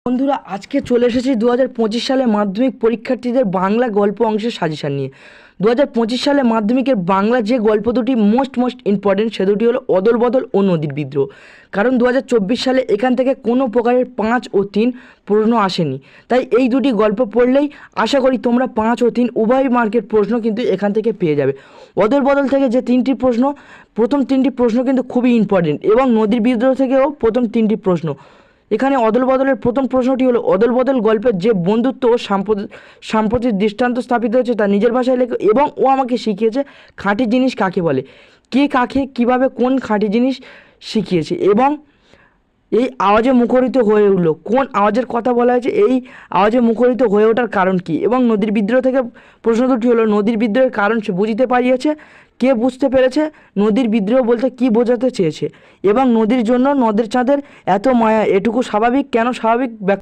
বন্ধুরা, আজকে চলে এসেছি 2025 সালে মাধ্যমিক পরীক্ষার্থীদের বাংলা গল্প অংশের সাজেশান নিয়ে। 2025 সালে মাধ্যমিকের বাংলা যে গল্প দুটি মোস্ট ইম্পর্টেন্ট সে দুটি হলো অদল বদল ও নদীর বিদ্রোহ। কারণ 2024 সালে এখান থেকে কোনো প্রকারের 5 ও 3 প্রশ্ন আসেনি, তাই এই দুটি গল্প পড়লেই আশা করি তোমরা 5 ও 3 উভয় মার্কের প্রশ্ন কিন্তু এখান থেকে পেয়ে যাবে। অদল বদল থেকে যে 3টি প্রশ্ন, প্রথম 3টি প্রশ্ন কিন্তু খুবই ইম্পর্টেন্ট, এবং নদীর বিদ্রোহ থেকেও প্রথম 3টি প্রশ্ন। এখানে অদল বদলের প্রথম প্রশ্নটি হলো, অদল বদল গল্পের যে বন্ধুত্ব ও সাম্প্রতিক দৃষ্টান্ত স্থাপিত হচ্ছে তা নিজের ভাষায় লেখো, এবং ও আমাকে শিখিয়েছে খাঁটি জিনিস কাকে বলে। কে কাকে কিভাবে কোন খাঁটি জিনিস শিখিয়েছে, এবং এই আওয়াজে মুখরিত হয়ে উঠলো, কোন আওয়াজের কথা বলা হয়েছে, এই আওয়াজে মুখরিত হয়ে ওঠার কারণ কি। এবং নদীর বিদ্রোহ থেকে প্রশ্ন দুটি হলো, নদীর বিদ্রোহের কারণ সে বুঝতে পারিয়েছে, কে বুঝতে পেরেছে, নদীর বিদ্রোহ বলতে কি বোঝাতে চেয়েছে, এবং নদীর জন্য নদের চাঁদের এত মায়া, এটুকু স্বাভাবিক, কেন স্বাভাবিক